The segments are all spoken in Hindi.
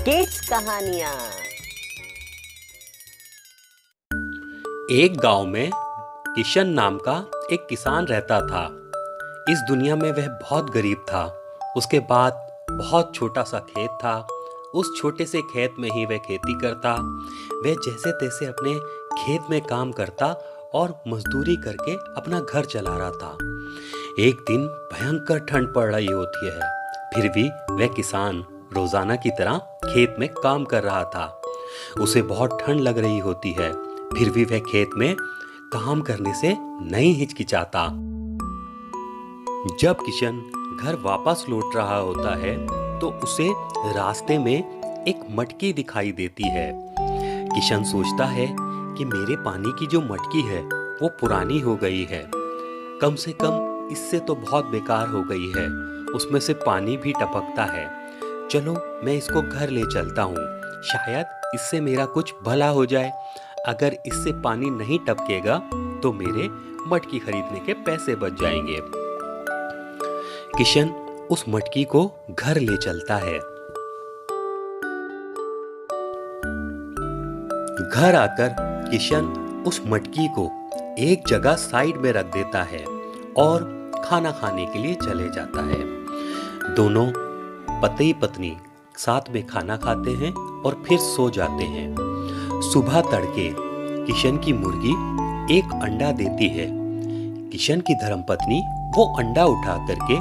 किड्स कहानियां। एक गांव में किशन नाम का एक किसान रहता था। इस दुनिया में वह बहुत गरीब था। उसके बाद बहुत छोटा सा खेत था। उस छोटे से खेत में ही वह खेती करता। वह जैसे तैसे अपने खेत में काम करता और मजदूरी करके अपना घर चला रहा था। एक दिन भयंकर ठंड पड़ रही होती है, फिर भी वह किसान रोजाना की तरह खेत में काम कर रहा था। उसे बहुत ठंड लग रही होती है, फिर भी वह खेत में काम करने से नहीं हिचकिचाता। जब किशन घर वापस लौट रहा होता है तो उसे रास्ते में एक मटकी दिखाई देती है। किशन सोचता है कि मेरे पानी की जो मटकी है वो पुरानी हो गई है, कम से कम इससे तो बहुत बेकार हो गई है, उसमें से पानी भी टपकता है। चलो मैं इसको घर ले चलता हूँ, शायद इससे मेरा कुछ भला हो जाए। अगर इससे पानी नहीं टपकेगा तो मेरे मटकी खरीदने के पैसे बच जाएंगे। किशन उस मटकी को घर ले चलता है। घर आकर किशन उस मटकी को एक जगह साइड में रख देता है और खाना खाने के लिए चले जाता है। दोनों पति पत्नी साथ में खाना खाते हैं और फिर सो जाते हैं। सुबह तड़के किशन की मुर्गी एक अंडा देती है। किशन की धर्मपत्नी वो अंडा उठा करके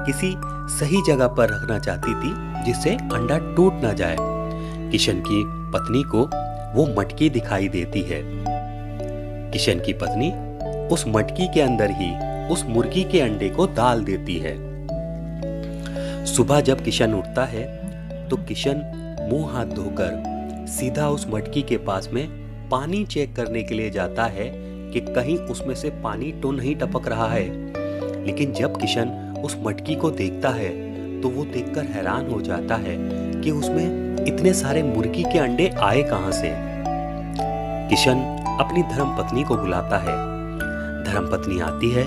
किसी सही जगह पर रखना चाहती थी जिससे अंडा टूट ना जाए। किशन की पत्नी को वो मटकी दिखाई देती है। किशन की पत्नी उस मटकी के अंदर ही उस मुर्गी के अंडे को डाल देती है। सुबह जब किशन उठता है तो किशन मुंह हाथ धोकर सीधा उस मटकी के पास में पानी चेक करने के लिए जाता है कि कहीं उसमें से पानी तो नहीं टपक रहा है। लेकिन जब किशन उस मटकी को देखता है तो वो देखकर हैरान हो जाता है कि उसमें इतने सारे मुर्गी के अंडे आए कहां से। किशन अपनी धर्मपत्नी को बुलाता है। धर्मपत्नी आती है।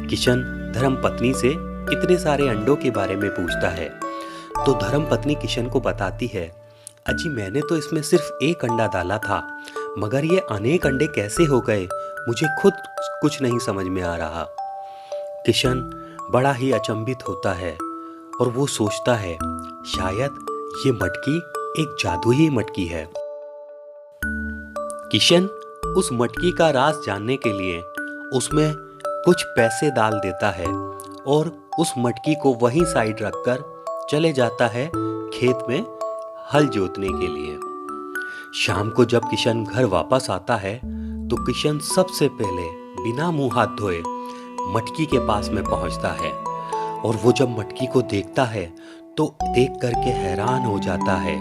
किशन धर्मपत्नी से इतने सारे अंडों के बारे में पूछता है तो धर्मपत्नी किशन को बताती है, अजी मैंने तो इसमें सिर्फ एक अंडा डाला था, मगर ये अनेक अंडे कैसे हो गए मुझे खुद कुछ नहीं समझ में आ रहा। किशन बड़ा ही अचंभित होता है और वो सोचता है शायद ये मटकी एक जादुई मटकी है। किशन उस मटकी का राज जानने के लिए उसमें कुछ पैसे डाल देता है और उस मटकी को वहीं साइड रखकर चले जाता है खेत में हल जोतने के लिए। शाम को जब किशन घर वापस आता है तो किशन सबसे पहले बिना मुंह हाथ धोए मटकी के पास में पहुंचता है और वो जब मटकी को देखता है तो देख करके हैरान हो जाता है।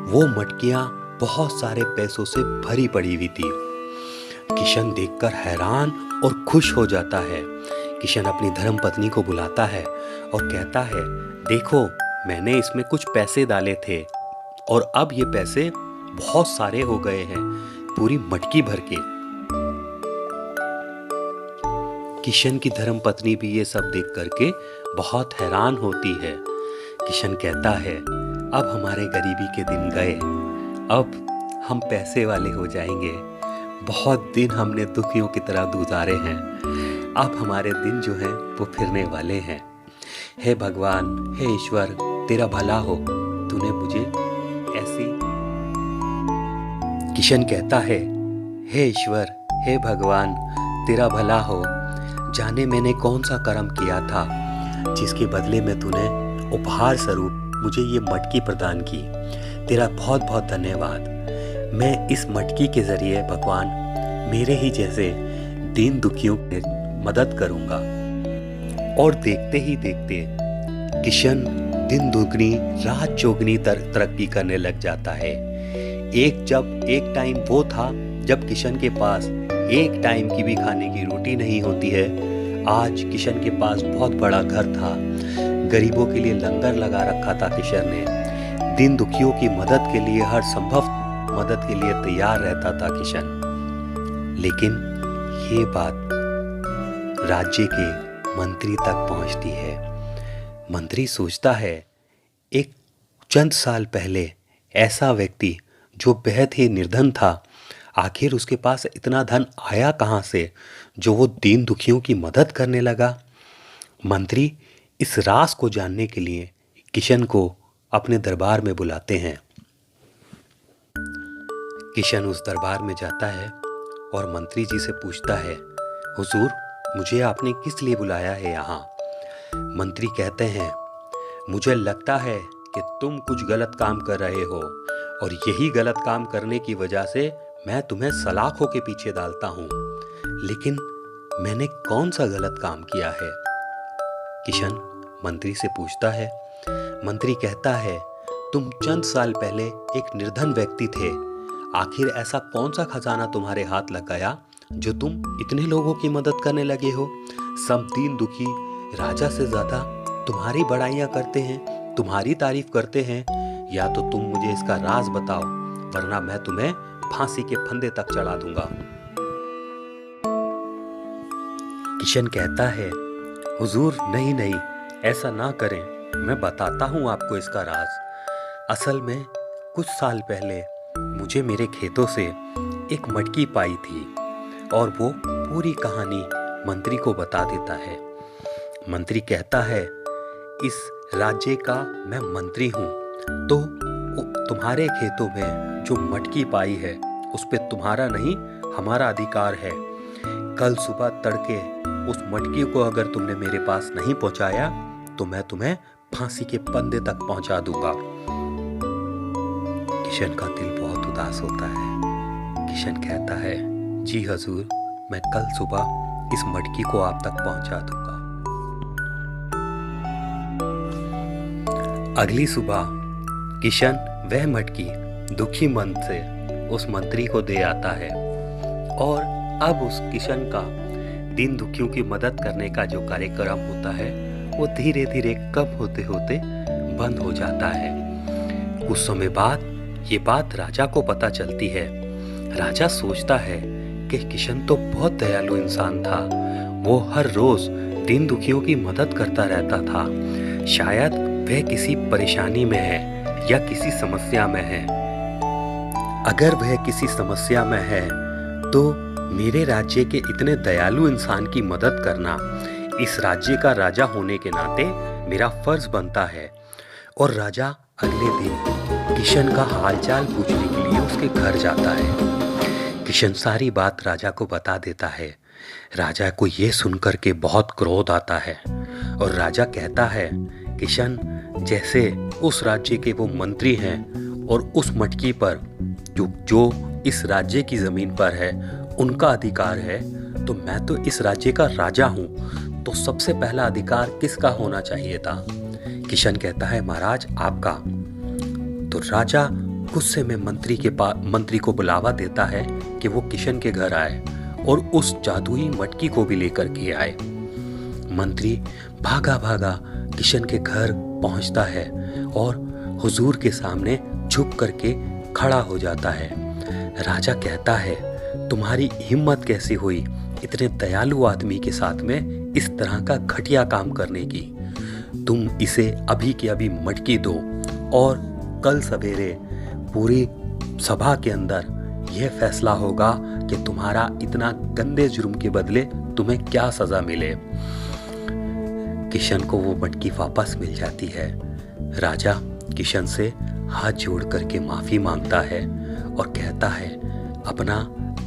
वो मटकियां बहुत सारे पैसों से भरी पड़ी हुई थी। किशन देखकर हैरान और खुश हो जाता है। किशन अपनी धर्मपत्नी को बुलाता है और कहता है, देखो मैंने इसमें कुछ पैसे डाले थे और अब ये पैसे बहुत सारे हो गए हैं, पूरी मटकी भर के। किशन की धर्मपत्नी भी ये सब देख करके बहुत हैरान होती है। किशन कहता है, अब हमारे गरीबी के दिन गए, अब हम पैसे वाले हो जाएंगे। बहुत दिन हमने दुखियों की तरह गुजारे हैं, अब हमारे दिन जो हैं वो फिरने वाले हैं। हे भगवान, हे ईश्वर, तेरा भला हो, तूने मुझे ऐसी। किशन कहता है, हे ईश्वर, हे भगवान, तेरा भला हो, जाने मैंने कौन सा कर्म किया था जिसके बदले में तूने उपहार स्वरूप मुझे ये मटकी प्रदान की। तेरा बहुत बहुत धन्यवाद। मैं इस मटकी के जरिए भगवान मेरे ही जैसे दीन दुखियों की मदद करूंगा। और देखते ही देखते किशन दिन दुगनी रात चौगनी तरक्की करने लग जाता है। एक टाइम वो था जब किशन के पास एक टाइम की भी खाने की रोटी नहीं होती है। आज किशन के पास बहुत बड़ा घर था, गरीबों के लिए लंगर लगा रखा था किशन ने। दिन दुखियों की मदद के लिए हर संभव मदद के लिए तैयार रहता था किशन। लेकिन ये बात राज्य के मंत्री तक पहुंचती है। मंत्री सोचता है, एक चंद साल पहले ऐसा व्यक्ति जो बेहद ही निर्धन था, आखिर उसके पास इतना धन आया कहाँ से जो वो दीन दुखियों की मदद करने लगा? मंत्री इस राज को जानने के लिए किशन को अपने दरबार में बुलाते हैं। किशन उस दरबार में जाता है और मंत्री जी से पूछता है, हुजूर, मुझे आपने किस लिए बुलाया है यहाँ? मंत्री कहते हैं, मुझे लगता है कि तुम कुछ गलत काम कर रहे हो और यही गलत काम करने की वजह से मैं तुम्हें सलाखों के पीछे डालता हूँ। लेकिन मैंने कौन सा गलत काम किया है? किशन मंत्री से पूछता है। मंत्री कहता है, तुम चंद साल पहले एक निर्धन व्यक्ति थे। आखिर ऐसा कौन सा खजाना तुम्हारे हाथ लग गया जो तुम इतने लोगों की मदद करने लगे हो? सब दीन दुखी राजा से ज्यादा तुम्हारी बड़ाइयां करते हैं, तुम्हारी तारीफ करते हैं। या तो तुम मुझे इसका राज बताओ, वरना मैं तुम्हें फांसी के फंदे तक चढ़ा दूंगा। किशन कहता है, हुजूर नहीं नहीं, ऐसा ना करें, मैं बताता हूं आपको इसका राज। असल में कुछ साल पहले मुझे मेरे खेतों से एक मटकी पाई थी और वो पूरी कहानी मंत्री को बता देता है। मंत्री कहता है, इस राज्य का मैं मंत्री हूँ, तो तुम्हारे खेतों में जो मटकी पाई है उस पे तुम्हारा नहीं हमारा अधिकार है। कल सुबह तड़के उस मटकी को अगर तुमने मेरे पास नहीं पहुंचाया तो मैं तुम्हें फांसी के फंदे तक पहुंचा दूंगा। किशन का दिल बहुत उदास होता है। किशन कहता है, जी हजूर, मैं कल सुबह इस मटकी को आप तक पहुंचा दूंगा। अगली सुबह किशन वह मटकी दुखी मन से उस मंत्री को दे आता है और अब उस किशन का दीन दुखियों की मदद करने का जो कार्यक्रम होता है वो धीरे धीरे कम होते होते बंद हो जाता है। कुछ समय बाद ये बात राजा को पता चलती है। राजा सोचता है कि किशन तो बहुत दयालु इंसान था, वो हर रोज दीन दुखियों की मदद करता रहता था। शायद वह किसी परेशानी में है या किसी समस्या में है। अगर वह किसी समस्या में है तो मेरे राज्य के इतने दयालु इंसान की मदद करना इस राज्य का राजा होने के नाते मेरा फर्ज बनता है। और राजा अगले दिन किशन का हालचाल पूछने के लिए उसके घर जाता है। किशन सारी बात राजा को बता देता है। राजा को यह सुनकर के बहुत क्रोध आता है और राजा कहता है, किशन जैसे उस राज्य के वो मंत्री हैं और उस मटकी पर जो इस राज्य की जमीन पर है उनका अधिकार है, तो मैं तो इस राज्य का राजा हूं, तो सबसे पहला अधिकार किसका होना चाहिए था? किशन कहता है, महाराज आपका। तो राजा गुस्से में मंत्री को बुलावा देता है कि वो किशन के घर आए और उस जादुई मटकी को भी लेकर के आए। मंत्री भागा भागा किशन के घर पहुंचता है और हुजूर के सामने झुक करके खड़ा हो जाता है। राजा कहता है, तुम्हारी हिम्मत कैसी हुई इतने दयालु आदमी के साथ में इस तरह का घटिया काम करने की? तुम इसे अभी के अभी मटकी दो और कल सवेरे पूरी सभा के अंदर यह फैसला होगा कि तुम्हारा इतना गंदे जुर्म के बदले तुम्हें क्या सजा मिले। किशन को वो मटकी वापस मिल जाती है। राजा किशन से हाथ जोड़ करके माफी मांगता है और कहता है, अपना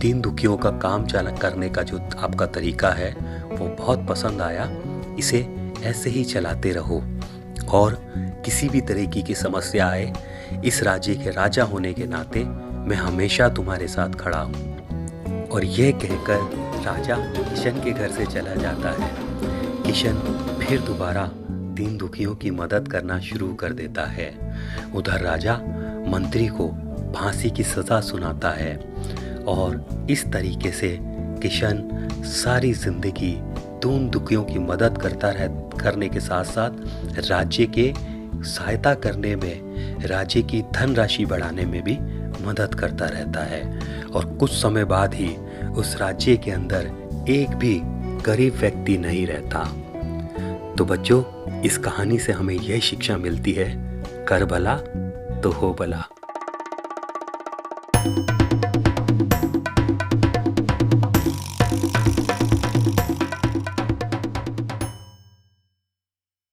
दीन दुखियों का काम करने का जो आपका तरीका है वो बहुत पसंद आया, इसे ऐसे ही चलाते रहो और किसी भी तरीके की समस्या आए, इस राज्य के राजा होने के नाते मैं हमेशा तुम्हारे साथ खड़ा हूँ। और यह कहकर राजा किशन के घर से चला जाता है। किशन फिर दोबारा दीन दुखियों की मदद करना शुरू कर देता है। उधर राजा मंत्री को फांसी की सजा सुनाता है और इस तरीके से किशन सारी जिंदगी दीन दुखियों की मदद करने के साथ साथ राज्य के सहायता करने में, राज्य की धनराशि बढ़ाने में भी मदद करता रहता है। और कुछ समय बाद ही उस राज्य के अंदर एक भी गरीब व्यक्ति नहीं रहता। तो बच्चों, इस कहानी से हमें यह शिक्षा मिलती है, कर भला तो हो भला।